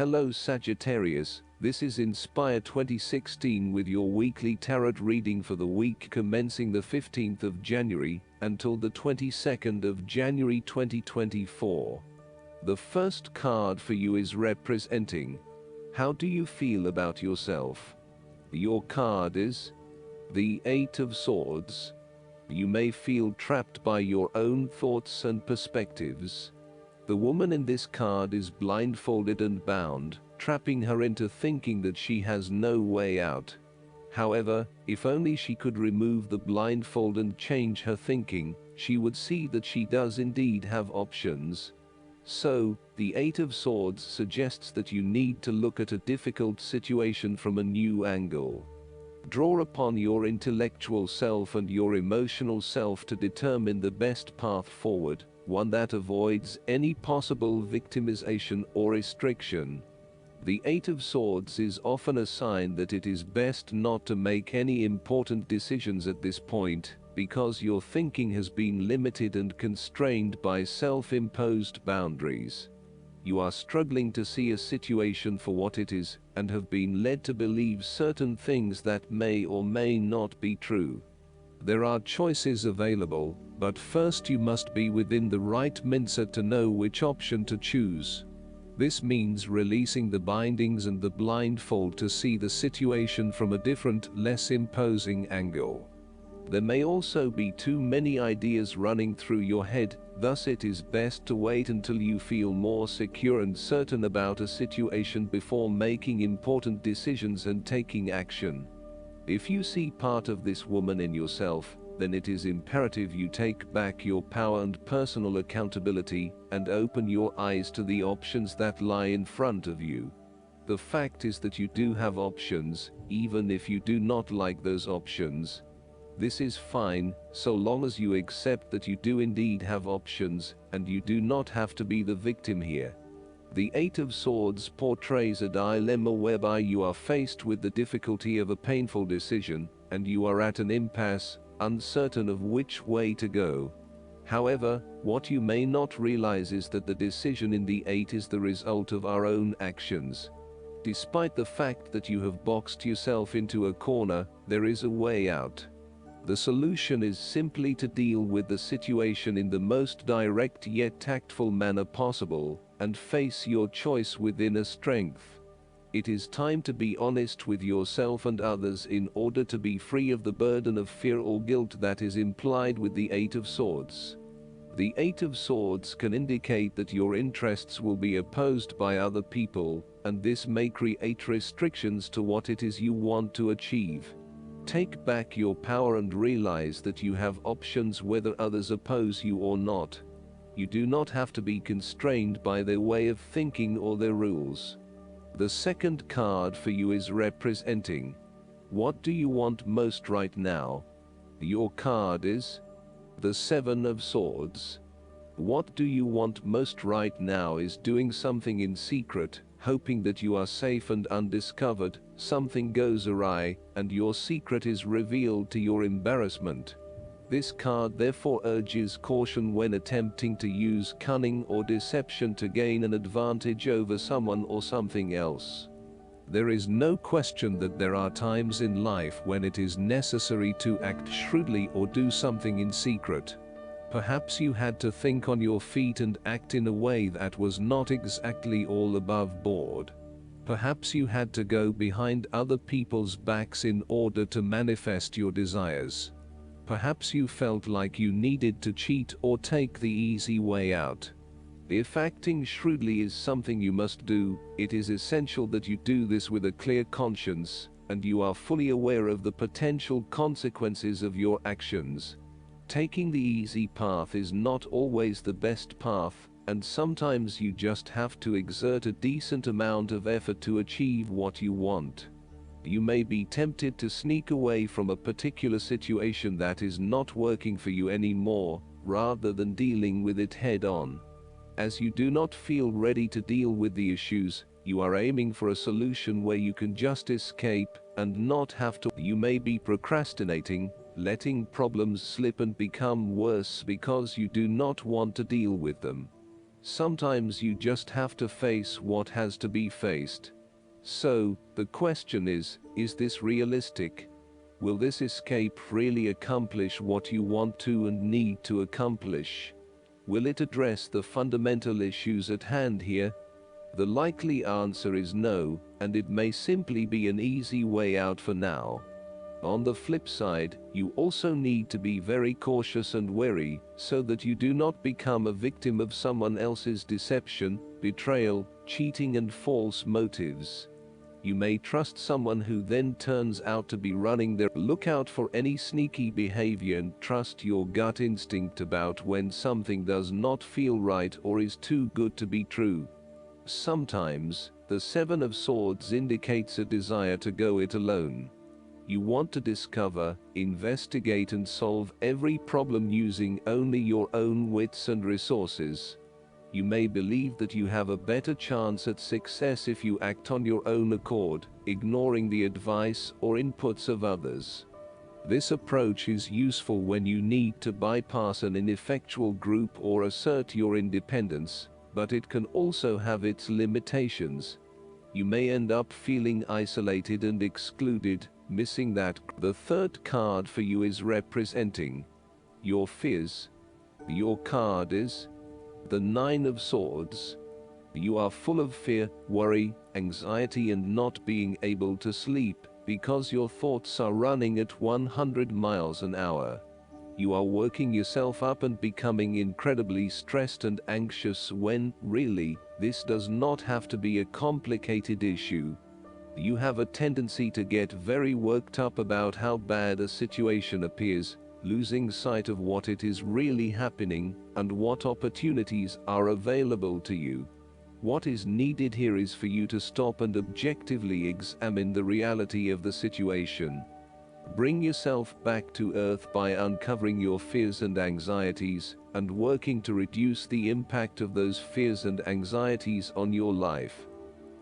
Hello Sagittarius, this is Inspire 2016 with your weekly tarot reading for the week commencing the 15th of January until the 22nd of January 2024. The first card for you is representing, how do you feel about yourself? Your card is the Eight of Swords. You may feel trapped by your own thoughts and perspectives. The woman in this card is blindfolded and bound, trapping her into thinking that she has no way out. However, if only she could remove the blindfold and change her thinking, she would see that she does indeed have options. So, the Eight of Swords suggests that you need to look at a difficult situation from a new angle. Draw upon your intellectual self and your emotional self to determine the best path forward, one that avoids any possible victimization or restriction. The Eight of Swords is often a sign that it is best not to make any important decisions at this point, because your thinking has been limited and constrained by self-imposed boundaries. You are struggling to see a situation for what it is, and have been led to believe certain things that may or may not be true. There are choices available, but first you must be within the right mindset to know which option to choose. This means releasing the bindings and the blindfold to see the situation from a different, less imposing angle. There may also be too many ideas running through your head, thus it is best to wait until you feel more secure and certain about a situation before making important decisions and taking action. If you see part of this woman in yourself, then it is imperative you take back your power and personal accountability, and open your eyes to the options that lie in front of you. The fact is that you do have options, even if you do not like those options. This is fine, so long as you accept that you do indeed have options, and you do not have to be the victim here. The Eight of Swords portrays a dilemma whereby you are faced with the difficulty of a painful decision, and you are at an impasse, uncertain of which way to go. However, what you may not realize is that the decision in the Eight is the result of our own actions. Despite the fact that you have boxed yourself into a corner, there is a way out. The solution is simply to deal with the situation in the most direct yet tactful manner possible, and face your choice with inner strength. It is time to be honest with yourself and others in order to be free of the burden of fear or guilt that is implied with the Eight of Swords. The Eight of Swords can indicate that your interests will be opposed by other people, and this may create restrictions to what it is you want to achieve. Take back your power and realize that you have options whether others oppose you or not. You do not have to be constrained by their way of thinking or their rules. The second card for you is representing, what do you want most right now? Your card is the Seven of Swords. What do you want most right now is doing something in secret, hoping that you are safe and undiscovered. Something goes awry, and your secret is revealed to your embarrassment. This card therefore urges caution when attempting to use cunning or deception to gain an advantage over someone or something else. There is no question that there are times in life when it is necessary to act shrewdly or do something in secret. Perhaps you had to think on your feet and act in a way that was not exactly all above board. Perhaps you had to go behind other people's backs in order to manifest your desires. Perhaps you felt like you needed to cheat or take the easy way out. If acting shrewdly is something you must do, it is essential that you do this with a clear conscience, and you are fully aware of the potential consequences of your actions. Taking the easy path is not always the best path, and sometimes you just have to exert a decent amount of effort to achieve what you want. You may be tempted to sneak away from a particular situation that is not working for you anymore, rather than dealing with it head-on. As you do not feel ready to deal with the issues, you are aiming for a solution where you can just escape and not have to. You may be procrastinating, letting problems slip and become worse because you do not want to deal with them. Sometimes you just have to face what has to be faced. So, the question is this realistic? Will this escape really accomplish what you want to and need to accomplish? Will it address the fundamental issues at hand here? The likely answer is no, and it may simply be an easy way out for now. On the flip side, you also need to be very cautious and wary, so that you do not become a victim of someone else's deception, betrayal, cheating and false motives. You may trust someone who then turns out to be running their. Look out for any sneaky behavior and trust your gut instinct about when something does not feel right or is too good to be true. Sometimes, the Seven of Swords indicates a desire to go it alone. You want to discover, investigate and solve every problem using only your own wits and resources. You may believe that you have a better chance at success if you act on your own accord, ignoring the advice or inputs of others. This approach is useful when you need to bypass an ineffectual group or assert your independence, but it can also have its limitations. You may end up feeling isolated and excluded, missing that. The third card for you is representing your fears. Your card is the Nine of Swords. You are full of fear, worry, anxiety and not being able to sleep, because your thoughts are running at 100 miles an hour. You are working yourself up and becoming incredibly stressed and anxious when, really, this does not have to be a complicated issue. You have a tendency to get very worked up about how bad a situation appears, losing sight of what it is really happening and what opportunities are available to you. What is needed here is for you to stop and objectively examine the reality of the situation. Bring yourself back to earth by uncovering your fears and anxieties and working to reduce the impact of those fears and anxieties on your life.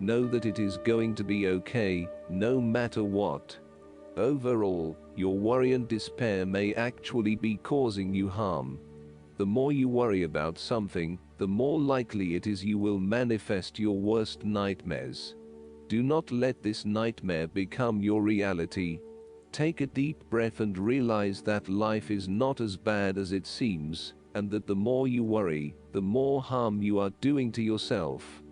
Know that it is going to be okay, no matter what. Overall, your worry and despair may actually be causing you harm. The more you worry about something, the more likely it is you will manifest your worst nightmares. Do not let this nightmare become your reality. Take a deep breath and realize that life is not as bad as it seems, and that the more you worry, the more harm you are doing to yourself.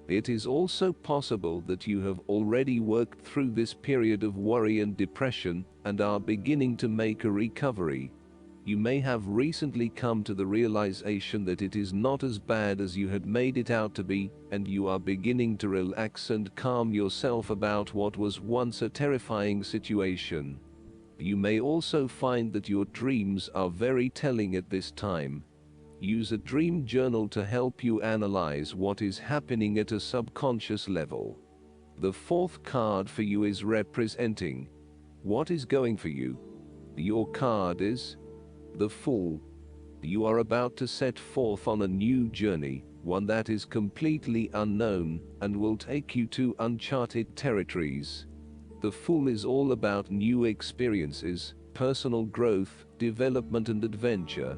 It is also possible that you have already worked through this period of worry and depression and are beginning to make a recovery. You may have recently come to the realization that it is not as bad as you had made it out to be, and you are beginning to relax and calm yourself about what was once a terrifying situation. You may also find that your dreams are very telling at this time. Use a dream journal to help you analyze what is happening at a subconscious level. The fourth card for you is representing what is going for you. Your card is the Fool. You are about to set forth on a new journey, one that is completely unknown and will take you to uncharted territories. The Fool is all about new experiences, personal growth, development and adventure.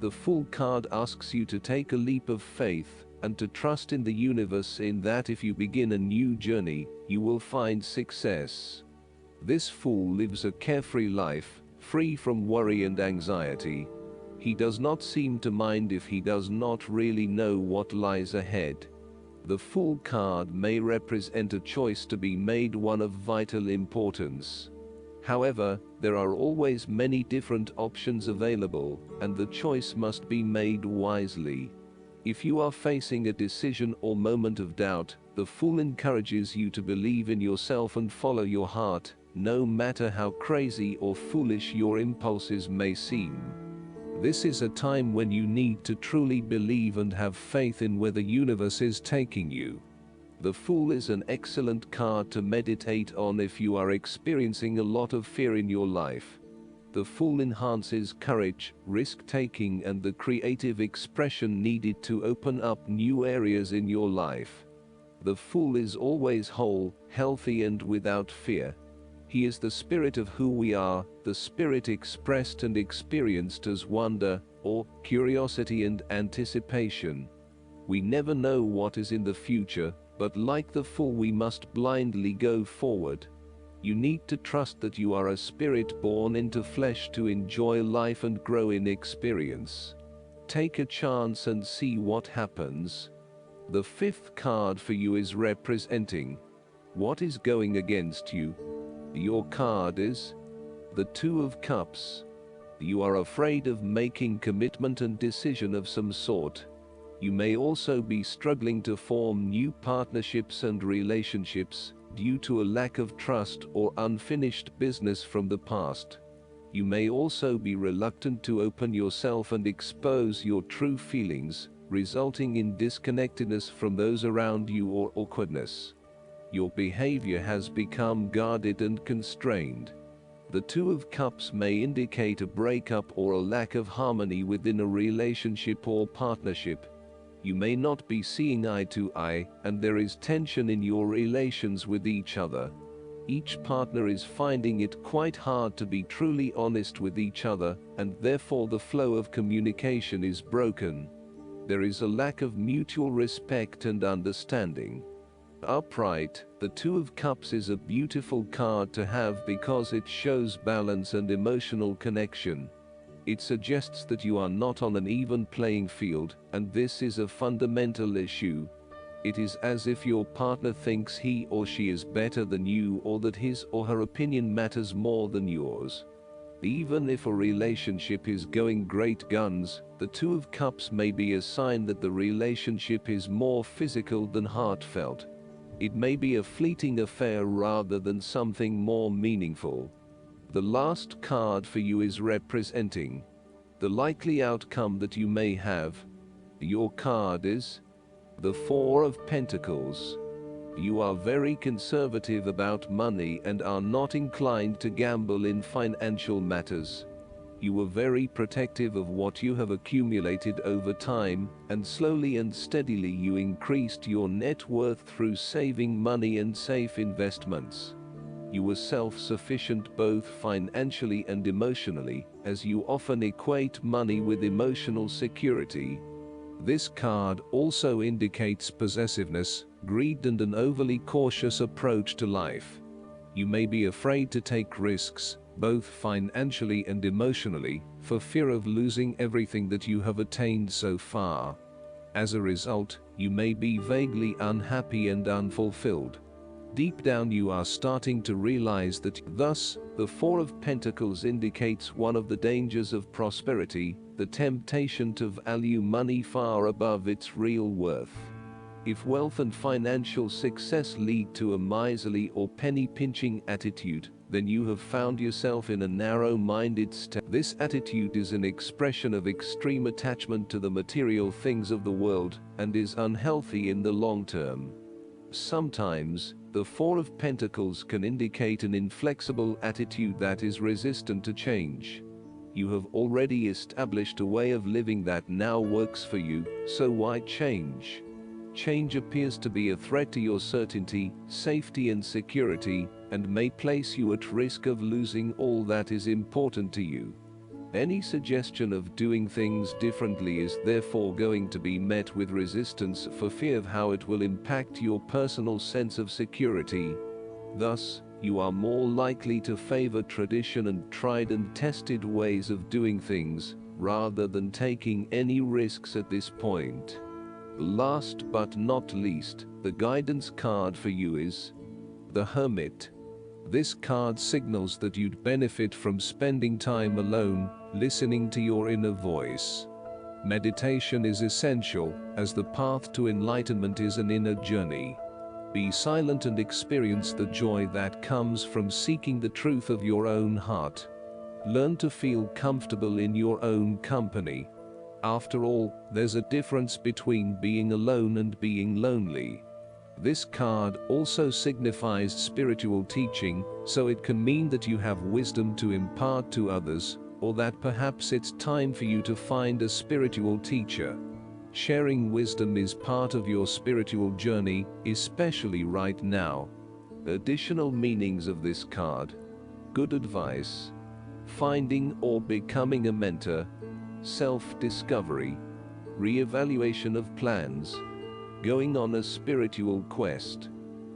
The Fool card asks you to take a leap of faith and to trust in the universe, in that if you begin a new journey, you will find success. This Fool lives a carefree life, free from worry and anxiety. He does not seem to mind if he does not really know what lies ahead. The Fool card may represent a choice to be made, one of vital importance. However, there are always many different options available, and the choice must be made wisely. If you are facing a decision or moment of doubt, the Fool encourages you to believe in yourself and follow your heart, no matter how crazy or foolish your impulses may seem. This is a time when you need to truly believe and have faith in where the universe is taking you. The Fool is an excellent card to meditate on if you are experiencing a lot of fear in your life. The Fool enhances courage, risk-taking and the creative expression needed to open up new areas in your life. The Fool is always whole, healthy and without fear. He is the spirit of who we are, the spirit expressed and experienced as wonder, or curiosity and anticipation. We never know what is in the future, but like the fool we must blindly go forward. You need to trust that you are a spirit born into flesh to enjoy life and grow in experience. Take a chance and see what happens. The fifth card for you is representing what is going against you. Your card is the Two of Cups. You are afraid of making commitment and decision of some sort. You may also be struggling to form new partnerships and relationships due to a lack of trust or unfinished business from the past. You may also be reluctant to open yourself and expose your true feelings, resulting in disconnectedness from those around you or awkwardness. Your behavior has become guarded and constrained. The Two of Cups may indicate a breakup or a lack of harmony within a relationship or partnership. You may not be seeing eye to eye, and there is tension in your relations with each other. Each partner is finding it quite hard to be truly honest with each other, and therefore the flow of communication is broken. There is a lack of mutual respect and understanding. Upright, the Two of Cups is a beautiful card to have because it shows balance and emotional connection. It suggests that you are not on an even playing field, and this is a fundamental issue. It is as if your partner thinks he or she is better than you, or that his or her opinion matters more than yours. Even if a relationship is going great guns, the Two of Cups may be a sign that the relationship is more physical than heartfelt. It may be a fleeting affair rather than something more meaningful. The last card for you is representing the likely outcome that you may have. Your card is the Four of Pentacles. You are very conservative about money and are not inclined to gamble in financial matters. You are very protective of what you have accumulated over time, and slowly and steadily you increased your net worth through saving money and safe investments. You were self-sufficient both financially and emotionally, as you often equate money with emotional security. This card also indicates possessiveness, greed, and an overly cautious approach to life. You may be afraid to take risks, both financially and emotionally, for fear of losing everything that you have attained so far. As a result, you may be vaguely unhappy and unfulfilled. Deep down you are starting to realize that. Thus, the Four of Pentacles indicates one of the dangers of prosperity, the temptation to value money far above its real worth. If wealth and financial success lead to a miserly or penny-pinching attitude, then you have found yourself in a narrow-minded state. This attitude is an expression of extreme attachment to the material things of the world, and is unhealthy in the long term. Sometimes, the Four of Pentacles can indicate an inflexible attitude that is resistant to change. You have already established a way of living that now works for you, so why change? Change appears to be a threat to your certainty, safety, and security, and may place you at risk of losing all that is important to you. Any suggestion of doing things differently is therefore going to be met with resistance for fear of how it will impact your personal sense of security. Thus, you are more likely to favor tradition and tried and tested ways of doing things, rather than taking any risks at this point. Last but not least, the guidance card for you is the Hermit. This card signals that you'd benefit from spending time alone, listening to your inner voice. Meditation is essential, as the path to enlightenment is an inner journey. Be silent and experience the joy that comes from seeking the truth of your own heart. Learn to feel comfortable in your own company. After all, there's a difference between being alone and being lonely. This card also signifies spiritual teaching, so it can mean that you have wisdom to impart to others, or that perhaps it's time for you to find a spiritual teacher. Sharing wisdom is part of your spiritual journey, especially right now. Additional meanings of this card: good advice, finding or becoming a mentor, self-discovery, Re-evaluation of plans. Going on a spiritual quest.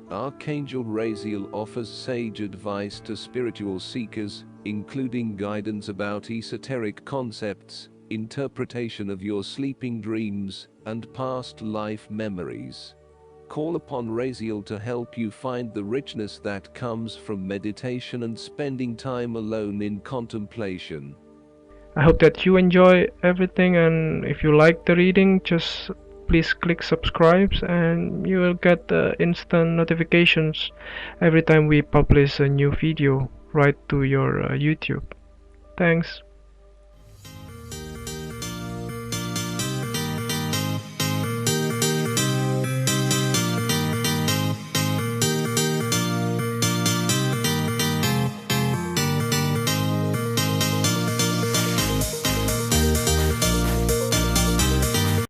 Archangel Raziel offers sage advice to spiritual seekers, including guidance about esoteric concepts, interpretation of your sleeping dreams, and past life memories. Call upon Raziel to help you find the richness that comes from meditation and spending time alone in contemplation. I hope that you enjoy everything, and if you like the reading, just please click subscribe and you will get instant notifications every time we publish a new video right to your YouTube. Thanks.